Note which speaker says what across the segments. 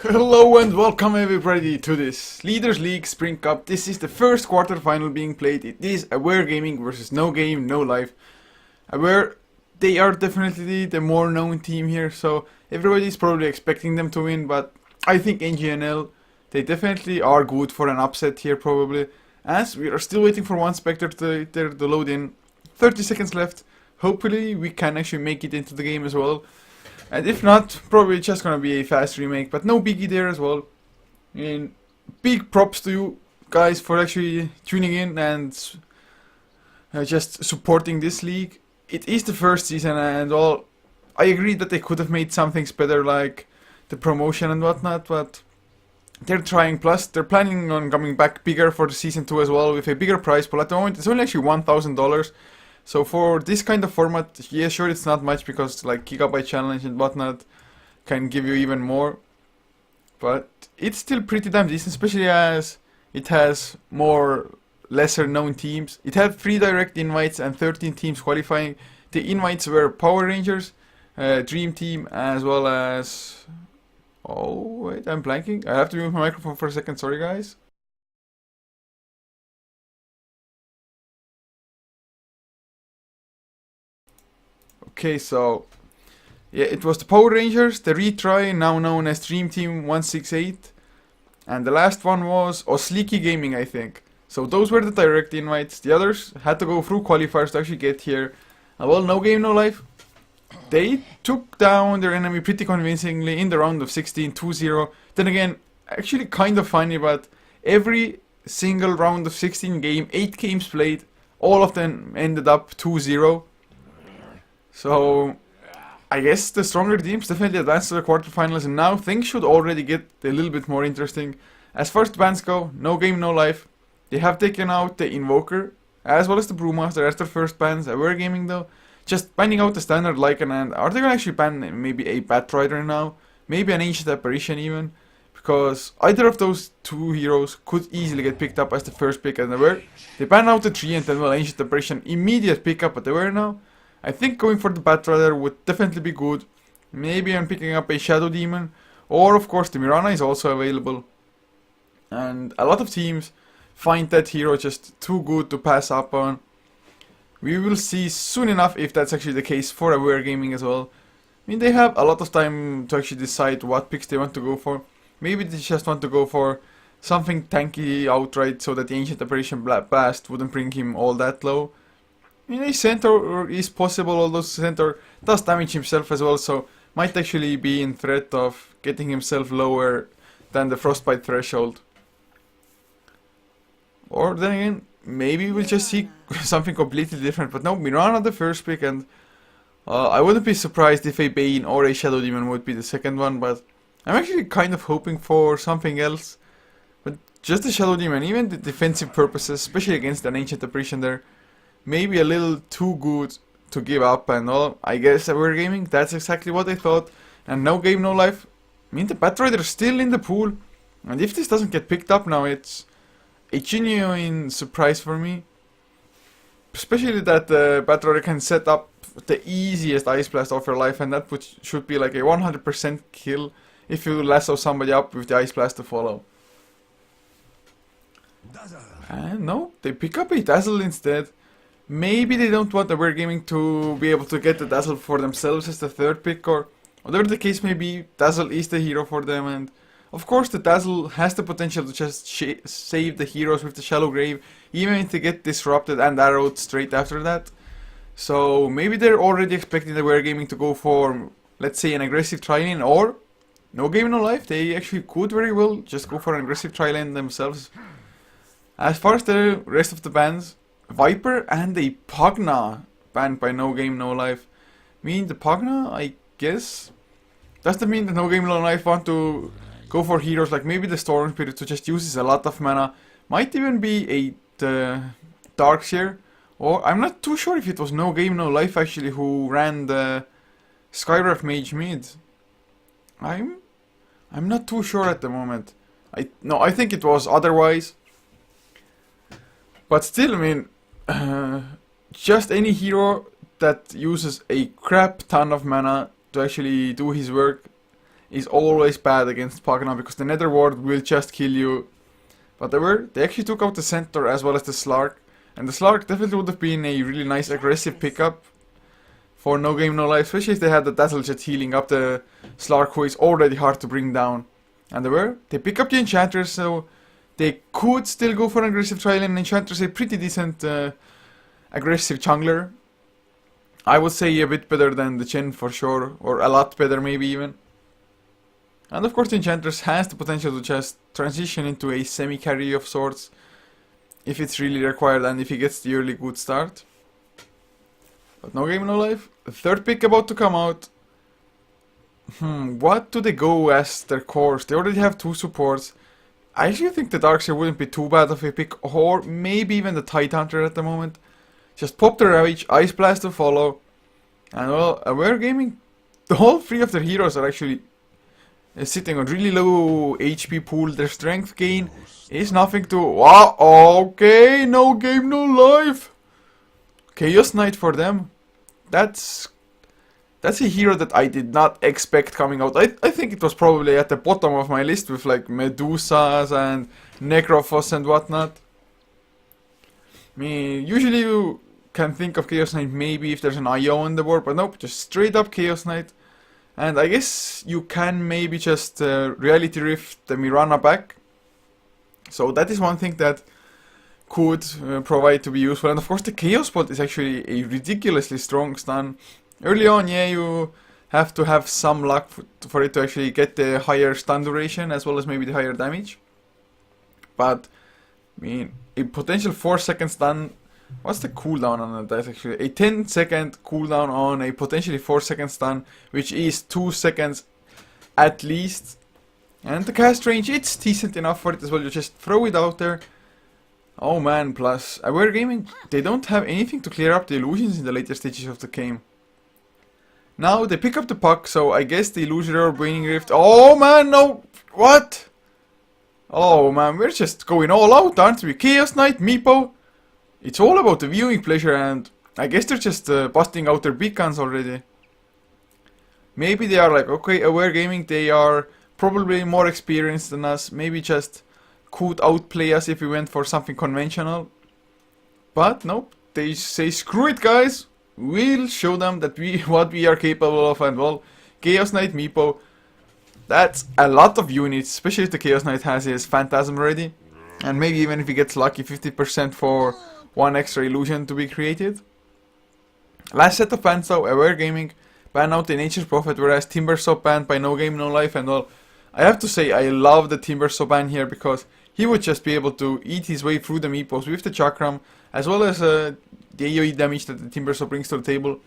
Speaker 1: Hello and welcome everybody to this Leaders League Spring Cup. This is the first quarterfinal being played. It is Aware Gaming versus No Game, No Life. Aware, they are definitely the more known team here, so everybody's probably expecting them to win, but I think Ngnl, they definitely are good for an upset here probably, as we are still waiting for one Spectre to load in. 30 seconds left. Hopefully we can actually make it into the game as well. And if not, probably just gonna be a fast remake, but no biggie there as well. And big props to you guys for actually tuning in and just supporting this league. It is the first season and all. I agree that they could have made some things better, like the promotion and whatnot, but they're trying. Plus, they're planning on coming back bigger for the season 2 as well, with a bigger prize pool. At the moment, it's only actually $1,000. So for this kind of format, yeah, sure, it's not much because like Gigabyte Challenge and whatnot can give you even more. But it's still pretty damn decent, especially as it has more lesser known teams. It had 3 direct invites and 13 teams qualifying. The invites were Power Rangers, Dream Team, as well as... Oh, wait, I'm blanking. I have to mute my microphone for a second, sorry guys. Okay, so yeah, it was the Power Rangers, the retry, now known as Dream Team 168, and the last one was Osleeky Gaming, I think. So those were the direct invites. The others had to go through qualifiers to actually get here. Well, No Game, No Life. They took down their enemy pretty convincingly in the round of 16, 2-0. Then again, actually kind of funny, but every single round of 16 game, 8 games played, all of them ended up 2-0. So, I guess the stronger teams definitely advanced to the quarterfinals, and now things should already get a little bit more interesting. As far as the bans go, No Game, No Life. They have taken out the Invoker, as well as the Brewmaster as their first bans. Aware Gaming though, just banning out the standard Lycan, and are they gonna actually ban maybe a Batrider now? Maybe an Ancient Apparition even? Because either of those two heroes could easily get picked up as the first pick, and Aware, they ban out the 3 and then well, Ancient Apparition, immediate pickup at Aware now. I think going for the Batrider would definitely be good. Maybe I'm picking up a Shadow Demon. Or of course the Mirana is also available. And a lot of teams find that hero just too good to pass up on. We will see soon enough if that's actually the case for Aware Gaming as well. I mean, they have a lot of time to actually decide what picks they want to go for. Maybe they just want to go for something tanky outright so that the Ancient Apparition Blast wouldn't bring him all that low. I mean, a Centaur is possible, although Centaur does damage himself as well, so might actually be in threat of getting himself lower than the Frostbite threshold. Or then again, maybe we'll just see something completely different, but no, Mirana the first pick, and I wouldn't be surprised if a Bane or a Shadow Demon would be the second one, but I'm actually kind of hoping for something else. But just the Shadow Demon, even the defensive purposes, especially against an Ancient Apparition there, maybe a little too good to give up and all. I guess Aware Gaming, that's exactly what I thought. And No Game, No Life. I mean, the Batrider is still in the pool. And if this doesn't get picked up now, it's a genuine surprise for me. Especially that the Batrider can set up the easiest Ice Blast of your life, and that should be like a 100% kill if you lasso somebody up with the Ice Blast to follow. And no, they pick up a Dazzle instead. Maybe they don't want Aware Gaming to be able to get the Dazzle for themselves as the third pick, or whatever the case may be, Dazzle is the hero for them, and of course the Dazzle has the potential to just save the heroes with the Shallow Grave, even if they get disrupted and arrowed straight after that. So maybe they're already expecting Aware Gaming to go for, let's say, an aggressive tri-lane, or No Game, No Life. They actually could very well just go for an aggressive tri-lane themselves. As far as the rest of the bans, Viper and a Pugna banned by No Game, No Life. I mean, the Pugna, I guess, does that mean that No Game, No Life want to go for heroes like maybe the Storm Spirit, who just uses a lot of mana? Might even be the Darkseer, or I'm not too sure if it was No Game, No Life actually who ran the Skywrath Mage mid. I'm not too sure at the moment. I think it was otherwise. But still, I mean, just any hero that uses a crap ton of mana to actually do his work is always bad against Pagana because the Nether Ward will just kill you. But they actually took out the Centaur as well as the Slark. And the Slark definitely would have been a really nice aggressive pickup for No Game No Life, especially if they had the Dazzle Jet healing up the Slark, who is already hard to bring down. And they pick up the Enchantress, so they could still go for an aggressive trial, and Enchantress is a pretty decent aggressive jungler. I would say a bit better than the Chen for sure, or a lot better maybe even. And of course the Enchantress has the potential to just transition into a semi-carry of sorts, if it's really required and if he gets the early good start. But No Game No Life. The third pick about to come out. What do they go as their cores? They already have 2 supports. I actually think the Darkseer wouldn't be too bad of a pick, or maybe even the Tidehunter at the moment. Just pop the Ravage, Ice Blast to follow. And well, Aware Gaming, all 3 of their heroes are actually sitting on really low HP pool. Their strength gain is nothing to... Wow, okay, No Game No Life. Chaos Knight for them. That's a hero that I did not expect coming out. I think it was probably at the bottom of my list with like Medusas and Necrophos and whatnot. I mean, usually you can think of Chaos Knight maybe if there's an IO on the board, but nope, just straight up Chaos Knight. And I guess you can maybe just Reality Rift the Mirana back. So that is one thing that could provide to be useful. And of course the Chaos Bolt is actually a ridiculously strong stun. Early on, yeah, you have to have some luck for it to actually get the higher stun duration as well as maybe the higher damage. But, I mean, a potential 4-second stun. What's the cooldown on that actually? A 10-second cooldown on a potentially 4-second stun, which is 2 seconds at least. And the cast range, it's decent enough for it as well. You just throw it out there. Oh man, plus Aware Gaming, they don't have anything to clear up the illusions in the later stages of the game. Now they pick up the puck, so I guess the Illusionary or Waning Rift. Oh man, no! What? Oh man, we're just going all out, aren't we? Chaos Knight, Meepo. It's all about the viewing pleasure, and I guess they're just busting out their big guns already. Maybe they are like, okay, Aware Gaming, they are probably more experienced than us. Maybe just could outplay us if we went for something conventional. But nope, they say screw it guys. We'll show them that what we are capable of, and well, Chaos Knight Meepo. That's a lot of units, especially if the Chaos Knight has his Phantasm ready. And maybe even if he gets lucky, 50% for one extra illusion to be created. Last set of bans though, Aware Gaming ban out the Nature's Prophet, whereas Timbersaw banned by No Game No Life. And well, I have to say I love the Timbersaw ban here because he would just be able to eat his way through the Meepos with the Chakram, as well as the AoE damage that the Timbersaw brings to the table.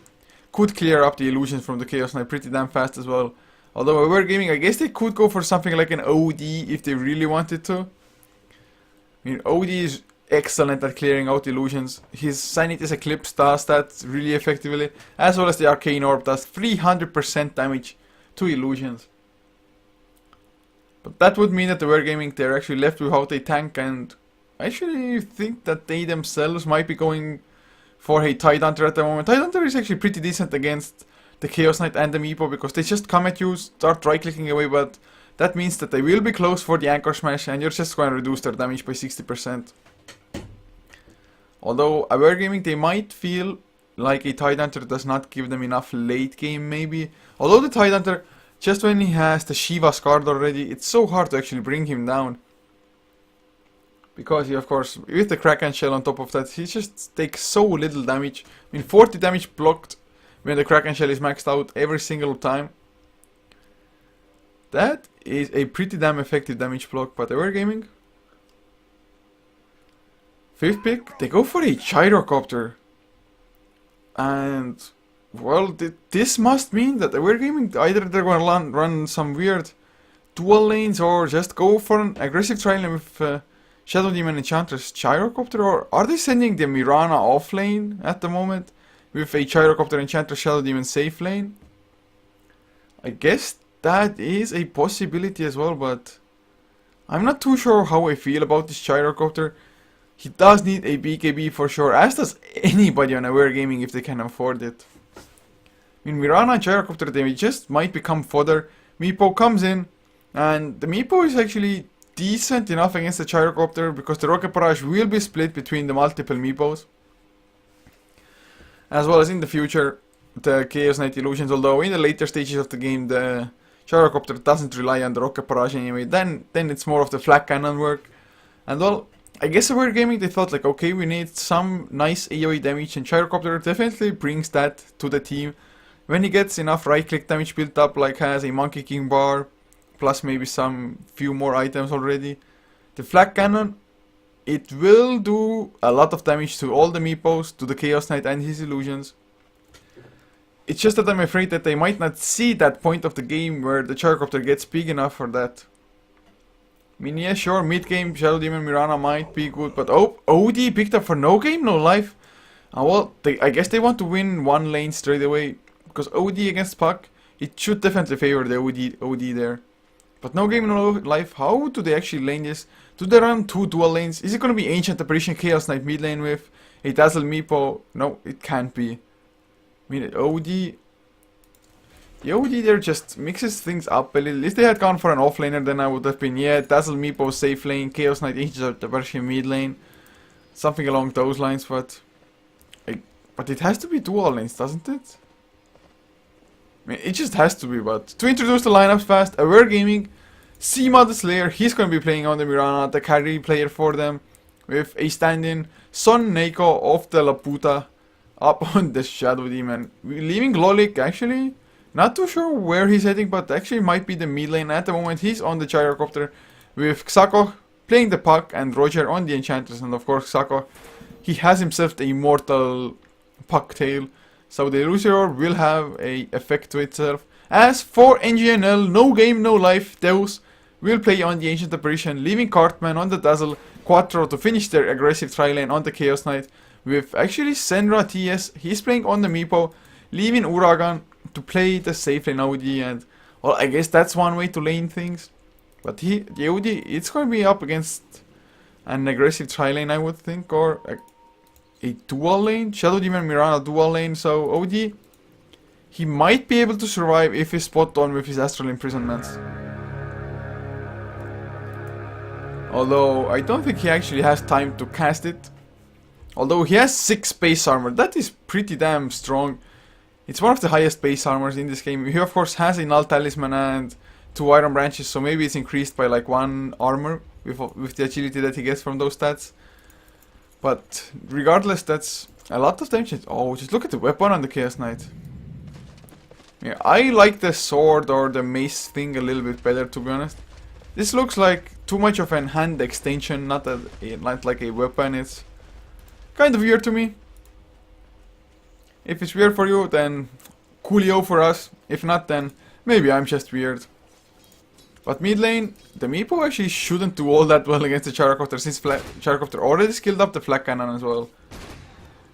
Speaker 1: Could clear up the illusions from the Chaos Knight pretty damn fast as well. Although Aware Gaming, I guess they could go for something like an OD if they really wanted to. I mean, OD is excellent at clearing out illusions. His Sanity's Eclipse does that really effectively, as well as the Arcane Orb does 300% damage to illusions. But that would mean that the Aware Gaming, they're actually left without a tank, and I actually think that they themselves might be going for a Tidehunter at the moment. Tidehunter is actually pretty decent against the Chaos Knight and the Meepo because they just come at you, start right-clicking away, but that means that they will be close for the Anchor Smash and you're just going to reduce their damage by 60%. Although Aware Gaming, they might feel like a Tidehunter does not give them enough late game maybe. Although the Tidehunter, just when he has the Shiva's card already, it's so hard to actually bring him down. Because he, of course, with the Kraken Shell on top of that, he just takes so little damage. I mean, 40 damage blocked when the Kraken Shell is maxed out every single time. That is a pretty damn effective damage block, but Aware Gaming. 5th pick, they go for a Gyrocopter. And, well, this must mean that Aware Gaming, either they're going to run some weird dual lanes or just go for an aggressive tri-lane with Shadow Demon Enchantress Gyrocopter, or are they sending the Mirana off lane at the moment with a Gyrocopter Enchantress Shadow Demon safe lane? I guess that is a possibility as well, but I'm not too sure how I feel about this Gyrocopter. He does need a BKB for sure, as does anybody on Aware Gaming if they can afford it. I mean, Mirana and Gyrocopter, they just might become fodder Meepo comes in, and the Meepo is actually decent enough against the Gyrocopter because the Rocket Barrage will be split between the multiple Meepos. As well as in the future, the Chaos Knight Illusions, although in the later stages of the game, the Gyrocopter doesn't rely on the Rocket Barrage anyway, then it's more of the Flak Cannon work. And well, I guess Aware Gaming, they thought like, okay, we need some nice AoE damage, and Gyrocopter definitely brings that to the team. When he gets enough right-click damage built up, like has a Monkey King bar, plus maybe some few more items already, the Flak Cannon, it will do a lot of damage to all the Meepos, to the Chaos Knight and his illusions. It's just that I'm afraid that they might not see that point of the game where the Gyrocopter gets big enough for that. I mean, yeah, sure, mid-game Shadow Demon Mirana might be good, but oh, OD picked up for no game, no life. Well, I guess they want to win one lane straight away, because OD against Puck, it should definitely favor the OD there. But no game, no life, how do they actually lane this? Do they run two dual lanes? Is it going to be Ancient Apparition Chaos Knight mid lane with a Dazzle Meepo? No, it can't be. I mean, OD... The OD there just mixes things up a little. If they had gone for an offlaner, then I would have been, yeah, Dazzle Meepo safe lane, Chaos Knight Ancient Apparition mid lane. Something along those lines, but it has to be dual lanes, doesn't it? I mean, it just has to be, but to introduce the lineups fast, Aware Gaming, Seema the Slayer, he's going to be playing on the Mirana, the carry player for them, with a stand-in, Son Neiko of the Laputa, up on the Shadow Demon. Leaving Lolik, actually, not too sure where he's heading, but actually might be the mid lane. At the moment, he's on the Gyrocopter, with Xako playing the Puck and Roger on the Enchantress, and of course Xako, he has himself the immortal Puck tail. So the Illusior will have a effect to itself. As for Ngnl, no game, no life, Deus will play on the Ancient Apparition, leaving Cartman on the Dazzle, Quattro to finish their aggressive tri-lane on the Chaos Knight, with actually Senra TS, he's playing on the Meepo, leaving Uragan to play the safe lane OD, and well, I guess that's one way to lane things. But the OD, it's going to be up against an aggressive tri-lane, I would think, or a dual lane, Shadow Demon Mirana dual lane, so OD, he might be able to survive if he's spot on with his Astral Imprisonments. Although, I don't think he actually has time to cast it. Although he has 6 base armor, that is pretty damn strong. It's one of the highest base armors in this game. He of course has a Null Talisman and 2 Iron Branches, so maybe it's increased by like 1 armor with the agility that he gets from those stats. But regardless, that's a lot of damage. Oh, just look at the weapon on the Chaos Knight. Yeah, I like the sword or the mace thing a little bit better, to be honest. This looks like too much of an hand extension, not like a weapon. It's kind of weird to me. If it's weird for you, then coolio for us. If not, then maybe I'm just weird. But mid lane, the Meepo actually shouldn't do all that well against the Gyrocopter, since Gyrocopter already skilled up the Flak Cannon as well.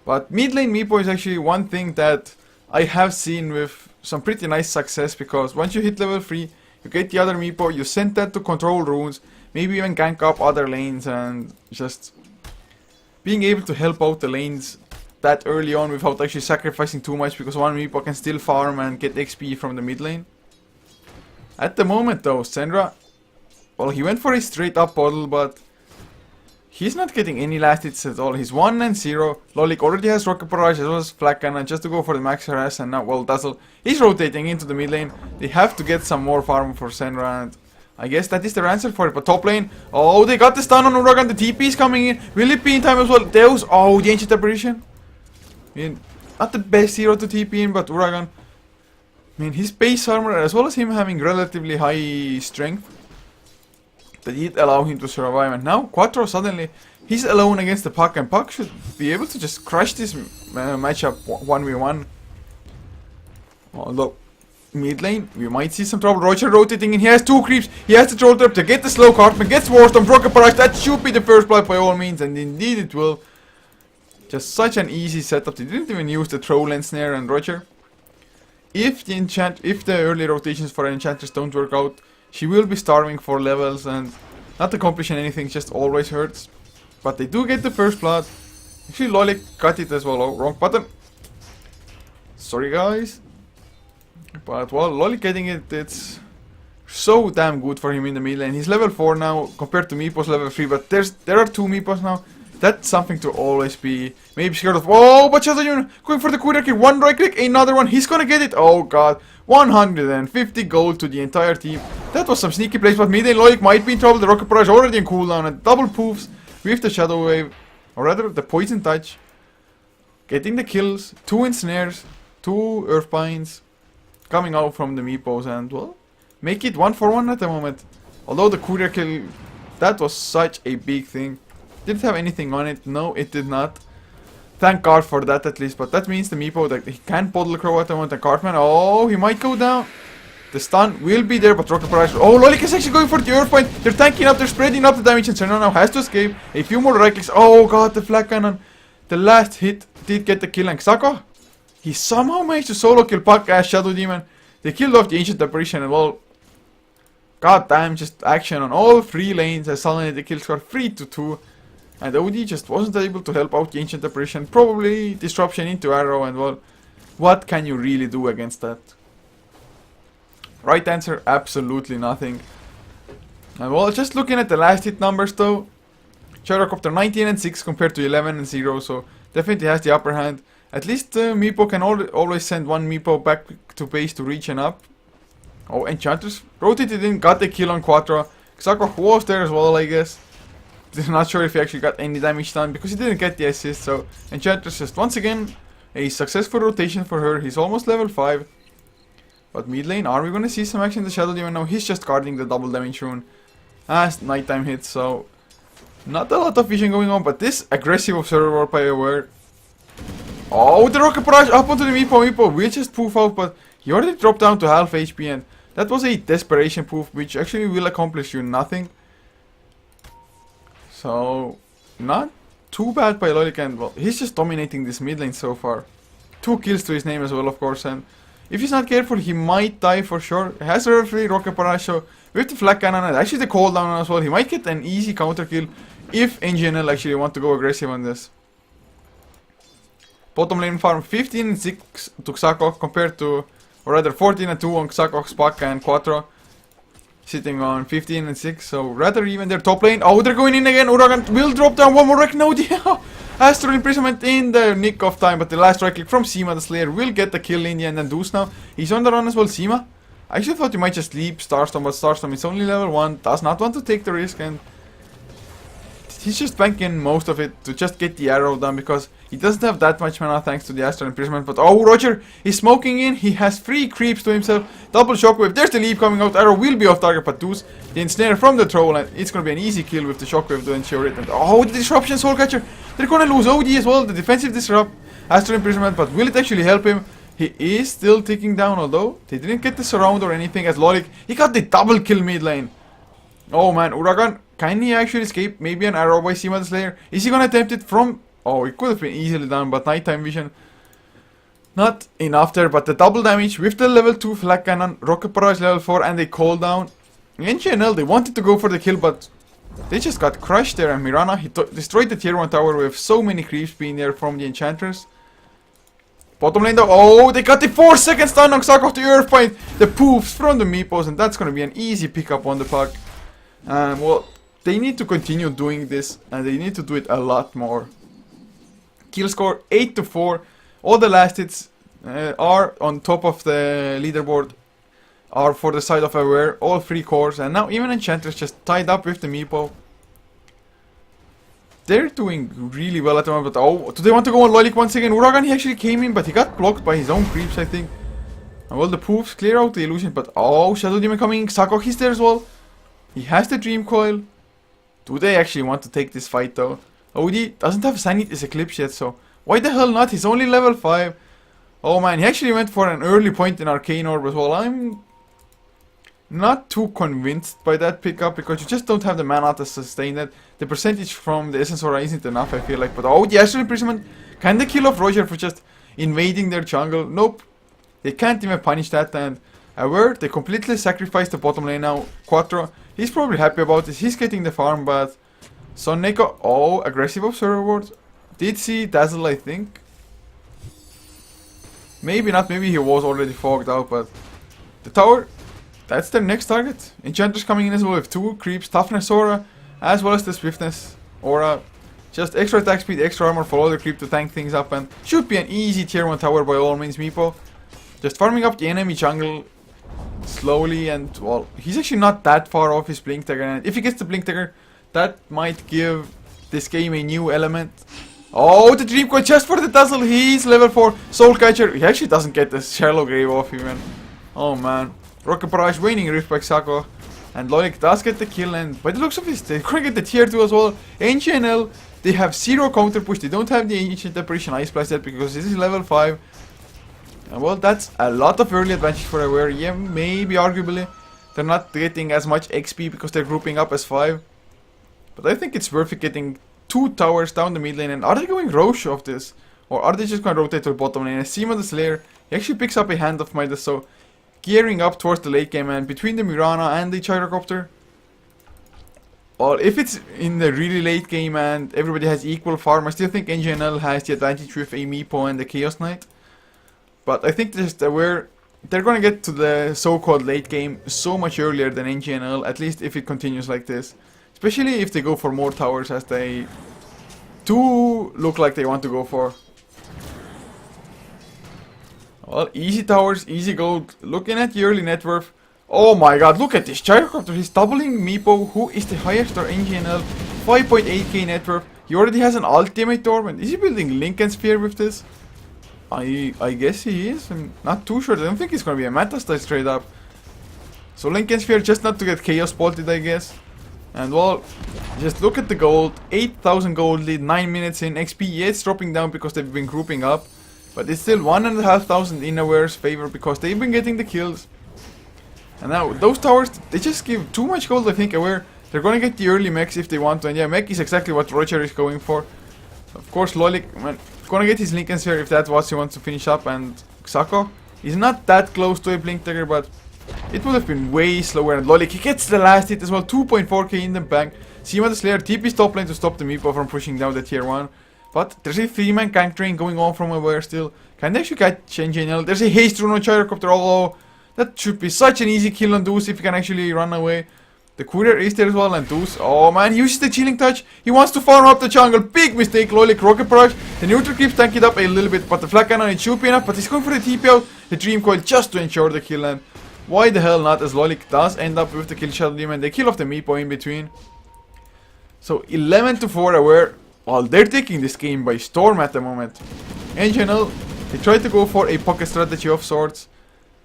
Speaker 1: But mid lane Meepo is actually one thing that I have seen with some pretty nice success, because once you hit level 3, you get the other Meepo, you send that to control runes, maybe even gank up other lanes, and just being able to help out the lanes that early on without actually sacrificing too much, because one Meepo can still farm and get XP from the mid lane. At the moment though, Senra, well, he went for a straight up bottle, but he's not getting any last hits at all. He's 1 and 0. Lolik already has Rocket Barrage as well as Flak Cannon just to go for the max harass, and now, well, Dazzle is rotating into the mid lane. They have to get some more farm for Senra, and I guess that is their answer for it. But top lane, oh, they got the stun on Uragan, the TP is coming in. Will it be in time as well? Deus, oh, the Ancient Apparition. I mean, not the best hero to TP in, but Uragan, I mean, his base armor, as well as him having relatively high strength, that did allow him to survive. And now Quattro suddenly, he's alone against the Puck, and Puck should be able to just crush this matchup 1v1. Although, mid lane, we might see some trouble. Roger rotating in, he has 2 creeps, he has the troll trap to get the slow Cartman, gets Warstorm, Rocket Barrage, that should be the first blood by all means, and indeed it will. Just such an easy setup, they didn't even use the troll and snare, and Roger, if the early rotations for Enchantress don't work out, she will be starving for levels, and not accomplishing anything just always hurts. But they do get the first blood. Actually, Lolik got it as well. Oh, wrong button. Sorry guys. But well, Lolik getting it, it's so damn good for him in the mid lane. He's level 4 now compared to Meepos level 3, but there are 2 Meepos now. That's something to always be maybe scared of. Oh, but Shadow Demon going for the courier kill. One right click, another one. He's gonna get it. Oh god. 150 gold to the entire team. That was some sneaky plays, but mid lane Loic might be in trouble. The Rocket Barrage already in cooldown and double poofs with the Shadow Wave. Or rather, the Poison Touch. Getting the kills. 2 ensnares. 2 Earthbinds. Coming out from the Meepos and, well, make it 1-for-1 at the moment. Although the courier kill, that was such a big thing. Did it have anything on it? No, it did not. Thank God for that at least. But that means the Meepo that he can Puddle Crow at the moment. And Cartman, oh, he might go down. The stun will be there, but Rocket Barrage. Oh, Lolik is actually going for the Earth Point. They're tanking up, they're spreading up the damage, and Serena now has to escape. A few more right clicks. Oh god, the flag cannon. The last hit did get the kill, and Xako, he somehow managed to solo kill Puck as Shadow Demon. They killed off the Ancient Apparition, and well, god damn, just action on all 3 lanes as suddenly the kill score 3-2. And OD just wasn't able to help out the Ancient Apparition. Probably disruption into Arrow, and well, what can you really do against that? Right answer, absolutely nothing. And well, just looking at the last hit numbers though, Gyrocopter 19-6 compared to 11-0, so definitely has the upper hand. At least Meepo can always send one Meepo back to base to regen up. Oh, Enchantress rotated in, got the kill on Quattro. Xako was there as well, I guess. Not sure if he actually got any damage done because he didn't get the assist, so Enchantress just once again a successful rotation for her. He's almost level 5. But mid lane, are we gonna see some action in the Shadow Demon? No, he's just guarding the double damage rune as nighttime hits, so not a lot of vision going on, but this aggressive observer by Aware. Oh, the Rocket Barrage up onto the Meepo. Meepo will just poof out, but he already dropped down to half HP, and that was a desperation poof, which actually will accomplish you nothing. So, not too bad by Lolik, and well, he's just dominating this mid lane so far. 2 kills to his name as well, of course, and if he's not careful, he might die for sure. He has a free Rocket Barrage, so with the Flag Cannon and actually the cooldown as well, he might get an easy counter kill if Ngnl actually want to go aggressive on this. Bottom lane farm 15-6 to Xako compared to, or rather 14-2 on Xako, Spock and Quattro. Sitting on 15-6, so rather even their top lane. Oh, they're going in again. Uragan will drop down one more wreck. No, Astral Imprisonment in the nick of time, but the last right click from Seema the Slayer will get the kill in the end, and Deuce now. He's on the run as well, Seema. I actually thought he might just leap Starstorm, but Starstorm is only level 1, does not want to take the risk, and he's just banking most of it to just get the arrow done because he doesn't have that much mana thanks to the Astral Imprisonment. But oh, Roger is smoking in. He has 3 creeps to himself. Double shockwave. There's the leap coming out. Arrow will be off target, but Deuce the ensnare from the troll, and it's gonna be an easy kill with the shockwave to ensure it. And oh, the disruption soul catcher. They're gonna lose OD as well. The defensive disrupt, Astral Imprisonment, but will it actually help him? He is still ticking down, although they didn't get the surround or anything as Lolik. He got the double kill mid lane. Oh man, Uragan, can he actually escape? Maybe an arrow by Seema the Slayer. Is he gonna attempt it from... Oh, it could have been easily done, but nighttime vision not enough there. But the double damage with the level 2 Flag Cannon, Rocket Barrage level 4 and a cooldown. Ngnl, they wanted to go for the kill, but they just got crushed there. And Mirana, he destroyed the tier 1 tower with so many creeps being there from the Enchantress. Bottom lane though, oh, they got the 4 second stun on Xako of the Earth Point. The poofs from the Meepos, and that's gonna be an easy pickup on the puck. Well, they need to continue doing this, and they need to do it a lot more. Kill score 8-4. All the last hits are on top of the leaderboard, are for the side of Aware, all 3 cores, and now even Enchantress just tied up with the Meepo. They're doing really well at the moment, but oh, do they want to go on Lolik once again? Uragan, he actually came in, but he got blocked by his own creeps, I think. And well, the poofs clear out the illusion, but oh, Shadow Demon coming in, Xako, he's there as well. He has the Dream Coil. Do they actually want to take this fight though? OD doesn't have Sanity's Eclipse yet, so why the hell not? He's only level 5. Oh man, he actually went for an early point in Arcane Orb as well. I'm not too convinced by that pickup because you just don't have the mana to sustain that. The percentage from the Essence Aura isn't enough, I feel like. But oh, the Astral Imprisonment. Can they kill off Roger for just invading their jungle? Nope. They can't even punish that, and Aware, they completely sacrificed the bottom lane now. Quattro, he's probably happy about this. He's getting the farm, but Son Neko, oh, aggressive observer ward. Did see Dazzle, I think. Maybe not, maybe he was already fogged out, but the tower that's their next target. Enchantress coming in as well with 2 creeps, toughness aura, as well as the swiftness aura. Just extra attack speed, extra armor for all the creep to tank things up, and should be an easy tier 1 tower by all means, Meepo. Just farming up the enemy jungle slowly, and well, he's actually not that far off his blink dagger, and if he gets the blink dagger, that might give this game a new element. Oh, the dream coil just for the dazzle. He's level 4 soul catcher. He actually doesn't get the shallow grave off even. Oh man. Rocket barrage waning rift by Xako. And Lolik does get the kill, and by the looks of this, they're gonna get the tier 2 as well. Ngnl, they have 0 counter push. They don't have the ancient apparition ice blast yet because this is level 5. And well, that's a lot of early advantage for Aware. Yeah, maybe arguably they're not getting as much XP because they're grouping up as 5. But I think it's worth it getting 2 towers down the mid lane. And are they going Roche of this? Or are they just going to rotate to the bottom lane? And Seaman the Slayer, he actually picks up a Hand of Midas, so gearing up towards the late game. And between the Mirana and the Gyrocopter, well, if it's in the really late game and everybody has equal farm, I still think Ngnl has the advantage with a Meepo and the Chaos Knight. But I think just Aware, they're going to get to the so-called late game so much earlier than Ngnl, at least if it continues like this. Especially if they go for more towers, as they do look like they want to go for. Well, easy towers, easy gold. Looking at the early net worth. Oh my god, look at this Gyrocopter. He's doubling Meepo, who is the highest or Ngnl. 5.8k net worth. He already has an ultimate dormant. Is he building Lincoln Sphere with this? I guess he is. I'm not too sure. I don't think he's going to be a meta style straight up. So Lincoln Sphere just not to get chaos bolted, I guess. And well, just look at the gold. 8,000 gold lead, 9 minutes in. XP, yeah, it's dropping down because they've been grouping up. But it's still 1,500 in Aware's favor because they've been getting the kills. And now, those towers, they just give too much gold, I think. Aware, they're going to get the early mechs if they want to. And yeah, mech is exactly what Roger is going for. Of course, Lolik, man, gonna get his Lincoln Sphere if that's what he wants to finish up. And Xako, he's not that close to a blink dagger, but it would have been way slower. And Lolik, he gets the last hit as well. 2.4k in the bank. Seaman the Slayer TP's top lane to stop the Meepo from pushing down the tier 1. But there's a 3-man gank train going on from Aware still. Can they actually catch Ngnl? There's a haste rune on Gyrocopter, although that should be such an easy kill on Deuce if he can actually run away. The courier is there as well, and Deuce, oh man, he uses the chilling touch. He wants to farm up the jungle. Big mistake, Lolik, rocket barrage. The neutral creeps tank it up a little bit, but the flag cannon, it should be enough. But he's going for the TP out, the dream coil, just to ensure the kill. And why the hell not, as Lolik does end up with the kill shot demon. They kill off the Meepo in between. So 11-4 Aware. Well, they're taking this game by storm at the moment. Ngnl, they tried to go for a pocket strategy of sorts.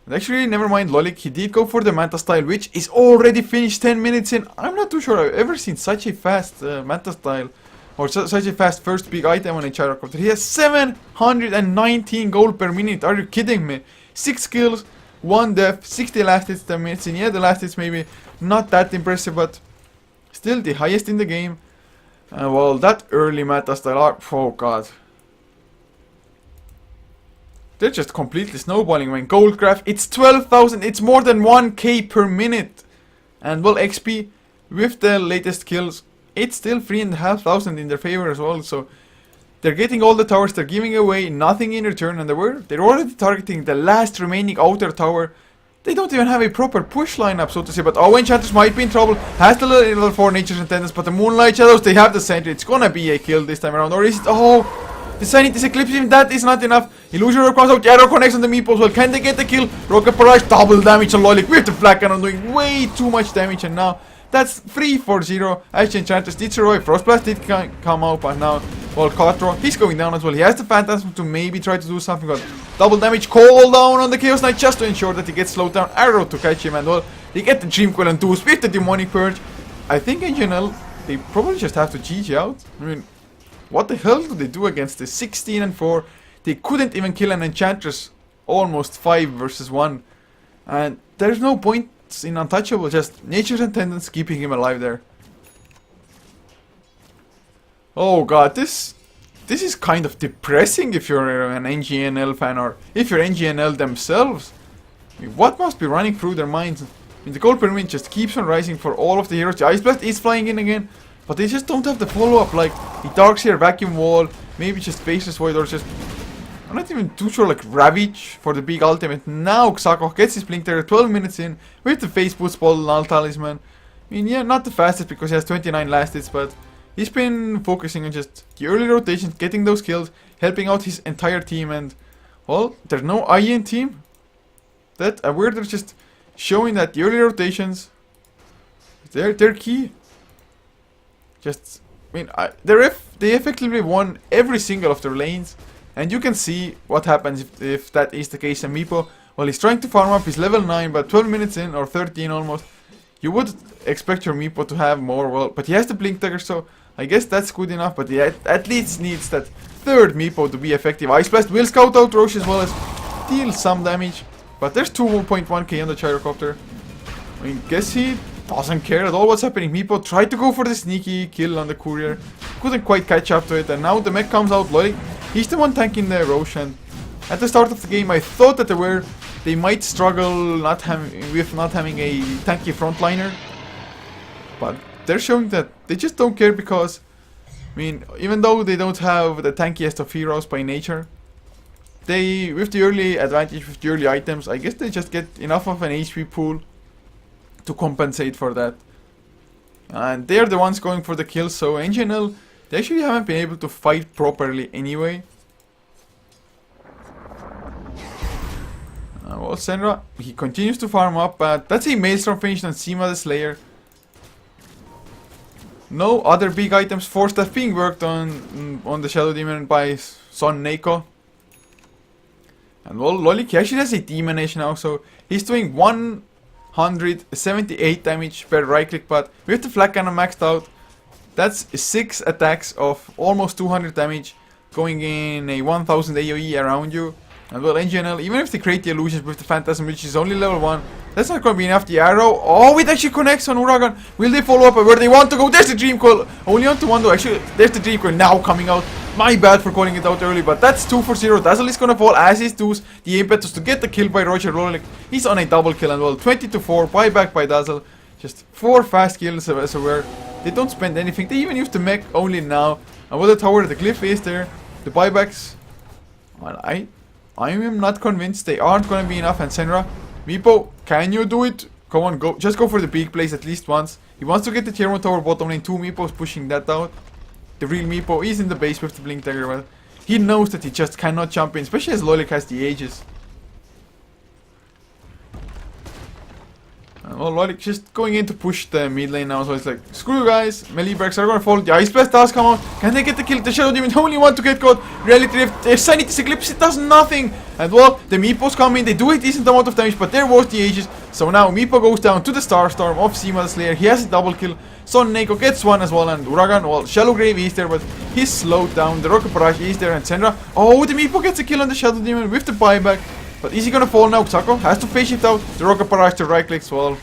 Speaker 1: And actually, never mind Lolik, he did go for the Manta style, which is already finished 10 minutes in. I'm not too sure I've ever seen such a fast Manta style, or such a fast first big item on a Gyrocopter. He has 719 gold per minute, are you kidding me? 6 kills, 1 death, 60 last hits 10 minutes in. Yeah, the last hits maybe not that impressive, but still the highest in the game. Well, that early Manta style, oh god. They're just completely snowballing when gold graph. It's 12,000. It's more than 1k per minute. And well, XP with the latest kills, it's still 3,500 in their favor as well. So they're getting all the towers. They're giving away nothing in return. And they're already targeting the last remaining outer tower. They don't even have a proper push lineup, so to say. But oh, Enchantress might be in trouble. Has the level 4 Nature's Intendants. But the Moonlight Shadows, they have the sentry. It's gonna be a kill this time around. Or is it? Oh! The Sanity Eclipse, even that is not enough. Illusion Orb comes out, Arrow connects on the Meepo as well. Can they get the kill? Rocket Barrage, double damage on Lolik with the flag cannon doing way too much damage. And now that's 3-4-0. Actually, Enchantress did survive. Frostblast did come out, but now, well, Quattro, he's going down as well. He has the Phantasm to maybe try to do something, but double damage, call down on the Chaos Knight just to ensure that he gets slowed down. Arrow to catch him, and well, they get the Dream Coil and Deuce with the Demonic Purge. I think in general, they probably just have to GG out. I mean, what the hell do they do against the 16-4? They couldn't even kill an Enchantress. Almost 5 versus 1. And there's no points in Untouchable. Just Nature's Intendants keeping him alive there. Oh god, this is kind of depressing if you're an Ngnl fan, or if you're Ngnl themselves. I mean, what must be running through their minds? I mean, the gold per minute just keeps on rising for all of the heroes. The Ice Blast is flying in again. But they just don't have the follow-up, like the Darkseer, Vacuum Wall, maybe just Faceless Void, or just I'm not even too sure, like Ravage for the big ultimate. Now Xako gets his blink there 12 minutes in with the face boost ball null talisman. I mean, yeah, not the fastest because he has 29 last hits, but he's been focusing on just the early rotations, getting those kills, helping out his entire team, and well, there's no IE in team. That aware they're just showing that the early rotations, they're key. Just, I mean, they effectively won every single of their lanes, and you can see what happens if that is the case. And Meepo, well, he's trying to farm up, he's level 9, but 12 minutes in, or 13 almost, you would expect your Meepo to have more, well, but he has the blink dagger, so I guess that's good enough, but he at least needs that third Meepo to be effective. Ice Blast will scout out Roche as well as deal some damage, but there's 2.1k on the gyrocopter. I mean, guess he doesn't care at all what's happening. Meepo tried to go for the sneaky kill on the courier, couldn't quite catch up to it, and now the mech comes out. Loic, he's the one tanking the Roche, and at the start of the game I thought that they might struggle with not having a tanky frontliner, but they're showing that they just don't care because, I mean, even though they don't have the tankiest of heroes by nature, they, with the early advantage, with the early items, I guess they just get enough of an HP pool to compensate for that. And they're the ones going for the kills, so Ngnl, they actually haven't been able to fight properly anyway. Well, Senra, he continues to farm up, but that's a Maelstrom finished on Seema the Slayer. No other big items forced that being worked on the Shadow Demon by Son Neiko. And well, Loic actually has a Demon Edge now, so he's doing 178 damage per right click, but with the flat cannon maxed out, that's 6 attacks of almost 200 damage going in a 1000 AoE around you. And well, Ngnl, even if they create the illusions with the Phantasm, which is only level 1, that's not going to be enough. The arrow, oh, it actually connects on Uragan. Will they follow up where they want to go? There's the Dream Coil. Only on to one though. Actually, there's the Dream Coil now coming out. My bad for calling it out early, but that's 2 for 0. Dazzle is going to fall as is Deuce. The impetus to get the kill by Roger Loic. He's on a double kill, and well, 20 to 4. Buyback by Dazzle. Just 4 fast kills as aware. They don't spend anything. They even use the mech only now. And with the tower, the glyph is there. The buybacks, well, I am not convinced they aren't going to be enough. And Senra, Meepo, can you do it? Come on, go. Just go for the big plays at least once. He wants to get the tier 1 tower bottom lane. 2 Meepos pushing that out. The real Meepo is in the base with the blink dagger. Well, he knows that he just cannot jump in, especially as Loic has the ages. Well, Loic just going in to push the mid lane now, so it's like, screw you guys, melee breaks are gonna fall, the Ice Blast does come out, can they get the kill? The Shadow Demon only want to get caught, Reality Rift, their Sanity's Eclipse, it does nothing, and well, the Meepos come in, they do a decent amount of damage, but there was the ages, so now Meepo goes down to the Starstorm of Seema the Slayer, he has a double kill, Son Neiko gets one as well, and Uragan, well, Shallow Grave is there, but he's slowed down, the Rocket Barrage is there, and Senra, oh, the Meepo gets a kill on the Shadow Demon with the buyback, but is he gonna fall now? Xako has to phase shift out, the Rocket Barrage to right clicks, well,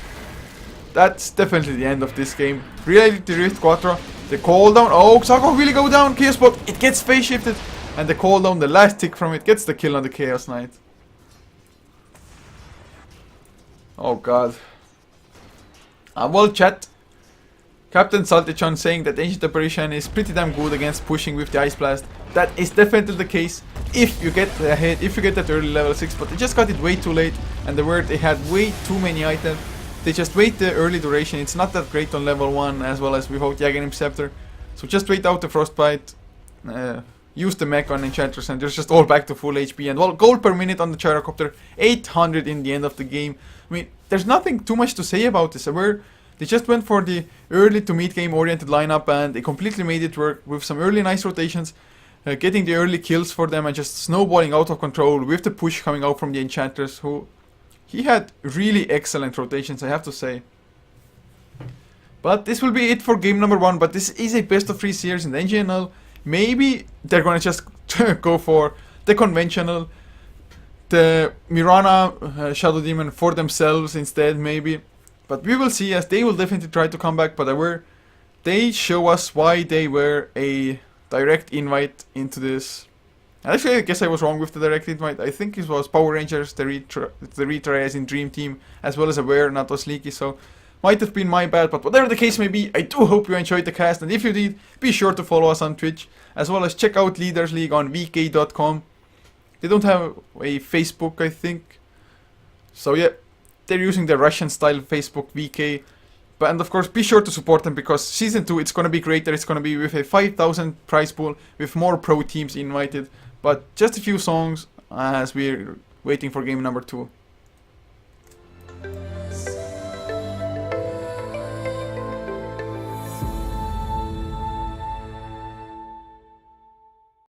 Speaker 1: that's definitely the end of this game. Reality Rift Quattro, the cooldown, oh, Xako really go down, Chaos Block, it gets phase shifted, and the cooldown, the last tick from it, gets the kill on the Chaos Knight. Oh god. Well, chat, Captain Saltichon saying that Ancient Apparition is pretty damn good against pushing with the Ice Blast. That is definitely the case if you get ahead, if you get that early level 6, but they just got it way too late, and they had way too many items. They just wait the early duration, it's not that great on level 1 as well as without Yaghanim Scepter. So just wait out the Frostbite, use the mech on Enchantress, and they're just all back to full HP. And well, gold per minute on the Gyrocopter, 800 in the end of the game. I mean, there's nothing too much to say about this. They just went for the early to mid game oriented lineup, and they completely made it work with some early nice rotations, getting the early kills for them and just snowballing out of control with the push coming out from the Enchantress, who he had really excellent rotations, I have to say. But this will be it for game number 1, but this is a best of 3 series in the Ngnl. Maybe they're gonna just go for the conventional, the Mirana Shadow Demon for themselves instead, maybe. But we will see, as they will definitely try to come back, but they show us why they were a direct invite into this. Actually, I guess I was wrong with the direct invite. I think it was Power Rangers, the retry as in Dream Team, as well as Aware, not was Leaky, so might have been my bad, but whatever the case may be, I do hope you enjoyed the cast, and if you did, be sure to follow us on Twitch, as well as check out Leaders League on vk.com. They don't have a Facebook, I think. So yeah, they're using the Russian style Facebook VK. But and of course, be sure to support them because season 2 it's gonna be greater. It's gonna be with a 5,000 prize pool with more pro teams invited. But just a few songs as we're waiting for game number 2.